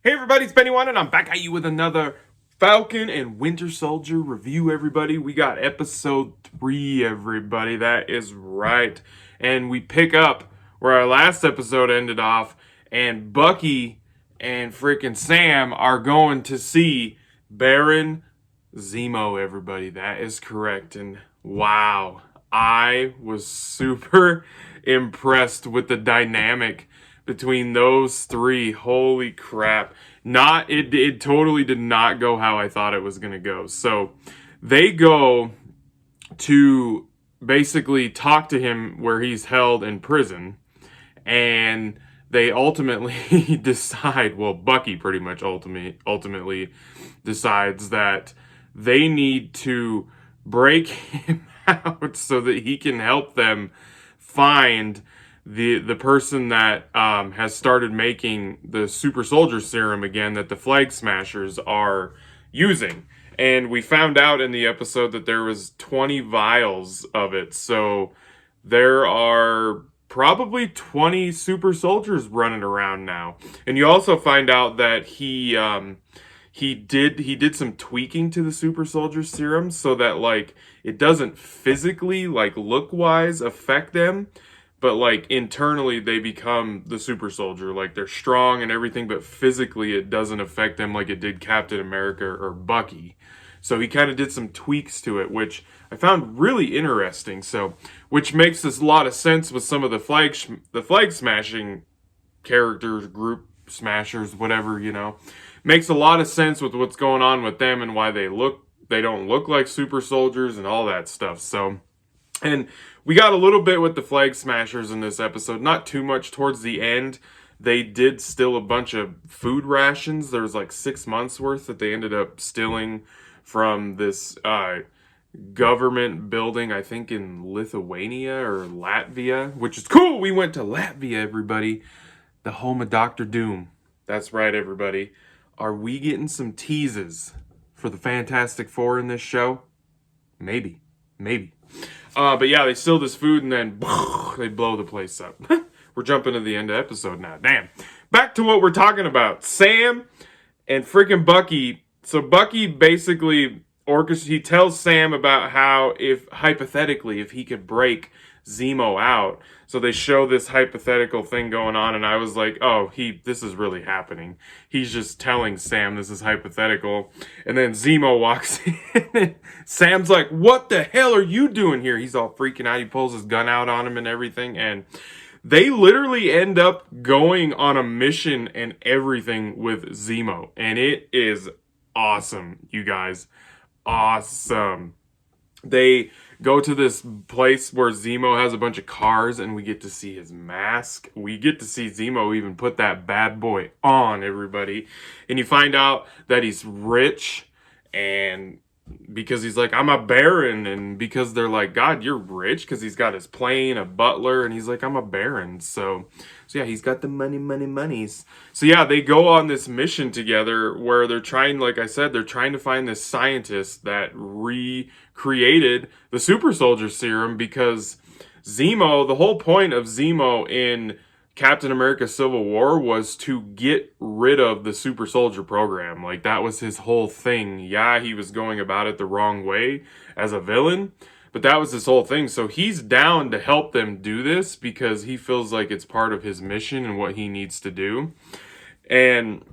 Hey everybody, it's Benny One, and I'm back at you with another Falcon and Winter Soldier review, everybody. We got episode 3, everybody. That is right. And we pick up where our last episode ended off, and Bucky and freaking Sam are going to see Baron Zemo, everybody. That is correct. And wow, I was super impressed with the dynamic between those three. Holy crap. It totally did not go how I thought it was going to go. So they go to basically talk to him where he's held in prison, and they ultimately decide, well, Bucky pretty much ultimately decides that they need to break him out so that he can help them find the person that has started making the super soldier serum again that the Flag Smashers are using. And we found out in the episode that there was 20 vials of it. So there are probably 20 super soldiers running around now. And you also find out that he did some tweaking to the super soldier serum so that like it doesn't physically like look wise affect them, but like internally they become the super soldier. Like they're strong and everything, but physically it doesn't affect them like it did Captain America or Bucky. So he kind of did some tweaks to it, which I found really interesting. So, which makes this a lot of sense with some of the flag smashing characters, group smashers, whatever, makes a lot of sense with what's going on with them and why they don't look like super soldiers and all that stuff. So, and we got a little bit with the Flag Smashers in this episode, not too much towards the end. They did steal a bunch of food rations. There was like 6 months worth that they ended up stealing from this government building, I think in Lithuania or Latvia, which is cool. We went to Latvia, everybody, the home of Doctor Doom. That's right, everybody. Are we getting some teases for the Fantastic Four in this show? Maybe. But yeah, they steal this food and then they blow the place up. We're jumping to the end of the episode now. Damn. Back to what we're talking about. Sam and freaking Bucky. So Bucky basically he tells Sam about how if he could break Zemo out. So they show this hypothetical thing going on, and I was like, oh, this is really happening. He's just telling Sam this is hypothetical. And then Zemo walks in, and Sam's like, what the hell are you doing here? He's all freaking out. He pulls his gun out on him and everything, and they literally end up going on a mission and everything with Zemo. And it is awesome, you guys. Awesome. They go to this place where Zemo has a bunch of cars, and we get to see his mask. We get to see Zemo even put that bad boy on, everybody. And you find out that he's rich, and because he's like, I'm a baron, and because they're like, God, you're rich, because he's got his plane, a butler, and he's like, I'm a baron. So yeah, he's got the monies. So yeah, they go on this mission together where they're trying, like I said, they're trying to find this scientist that recreated the super soldier serum, because Zemo, the whole point of Zemo in Captain America Civil War was to get rid of the super soldier program. Like that was his whole thing. Yeah, he was going about it the wrong way as a villain, but that was his whole thing. So he's down to help them do this because he feels like it's part of his mission and what he needs to do. And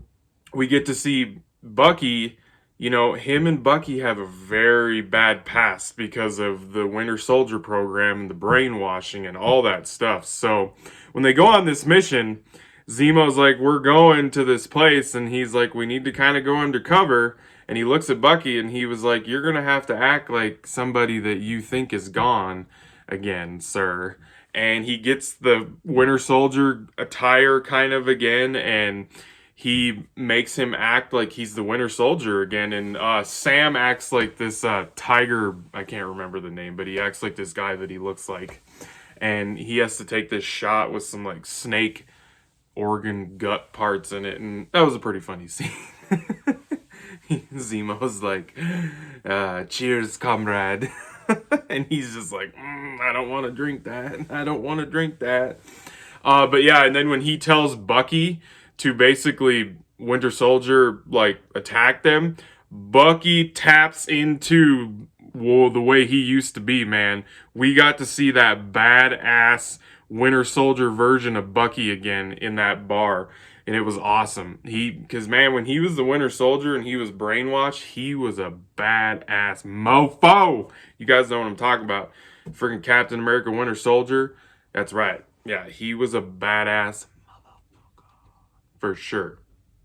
we get to see Bucky. Him and Bucky have a very bad past because of the Winter Soldier program and the brainwashing and all that stuff. So when they go on this mission, Zemo's like, we're going to this place, and he's like, we need to kind of go undercover. And he looks at Bucky, and he was like, you're going to have to act like somebody that you think is gone again, sir. And he gets the Winter Soldier attire kind of again, and he makes him act like he's the Winter Soldier again. And Sam acts like this tiger, I can't remember the name, but he acts like this guy that he looks like. And he has to take this shot with some like snake organ gut parts in it, and that was a pretty funny scene. Zemo's like, cheers, comrade. And he's just like, I don't want to drink that. But yeah, and then when he tells Bucky to basically Winter Soldier like attacked them, Bucky taps into the way he used to be, man. We got to see that badass Winter Soldier version of Bucky again in that bar. And it was awesome. Because man, when he was the Winter Soldier and he was brainwashed, he was a badass mofo. You guys know what I'm talking about. Freaking Captain America Winter Soldier. That's right. Yeah, he was a badass for sure.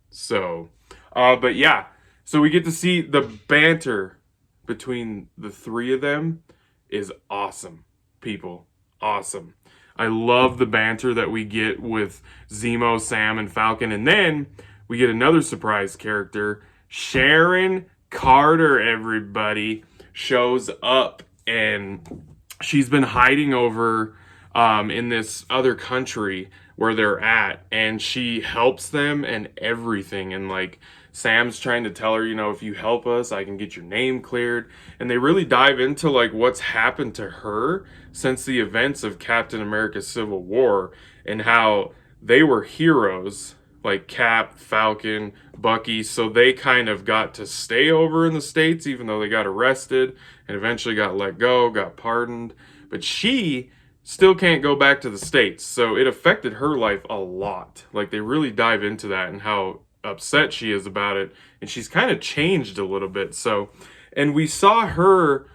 So, but yeah. So we get to see the banter between the three of them is awesome, people. Awesome. I love the banter that we get with Zemo, Sam, and Falcon. And then we get another surprise character. Sharon Carter, everybody, shows up. And she's been hiding over in this other country where they're at. And she helps them and everything. And like, Sam's trying to tell her, you know, if you help us, I can get your name cleared. And they really dive into like what's happened to her since the events of Captain America Civil War and how they were heroes like Cap, Falcon, Bucky. So they kind of got to stay over in the States even though they got arrested and eventually got let go, got pardoned. But she still can't go back to the States. So it affected her life a lot. Like they really dive into that and how upset she is about it, and she's kind of changed a little bit. So, and we saw her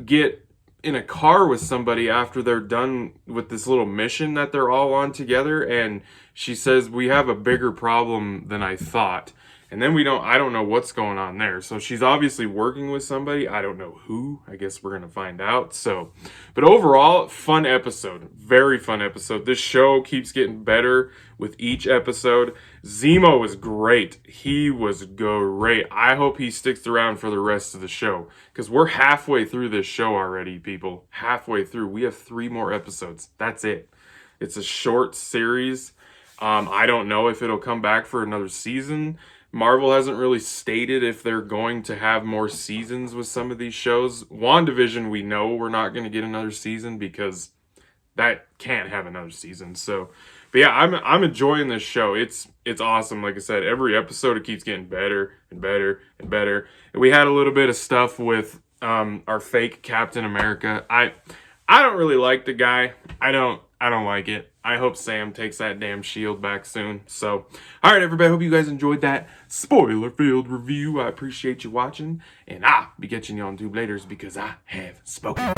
get in a car with somebody after they're done with this little mission that they're all on together, and she says, we have a bigger problem than I thought. And then I don't know what's going on there. So she's obviously working with somebody. I don't know who. I guess we're going to find out. So, but overall, fun episode. Very fun episode. This show keeps getting better with each episode. Zemo was great. He was great. I hope he sticks around for the rest of the show. Because we're halfway through this show already, people. Halfway through. We have 3 more episodes. That's it. It's a short series. I don't know if it'll come back for another season. Marvel hasn't really stated if they're going to have more seasons with some of these shows. WandaVision, we know we're not going to get another season because that can't have another season. So, but yeah, I'm enjoying this show. It's awesome. Like I said, every episode it keeps getting better and better and better. And we had a little bit of stuff with our fake Captain America. I don't really like the guy. I don't like it. I hope Sam takes that damn shield back soon. So, all right, everybody. Hope you guys enjoyed that spoiler-filled review. I appreciate you watching. And I'll be catching you on tube laters because I have spoken.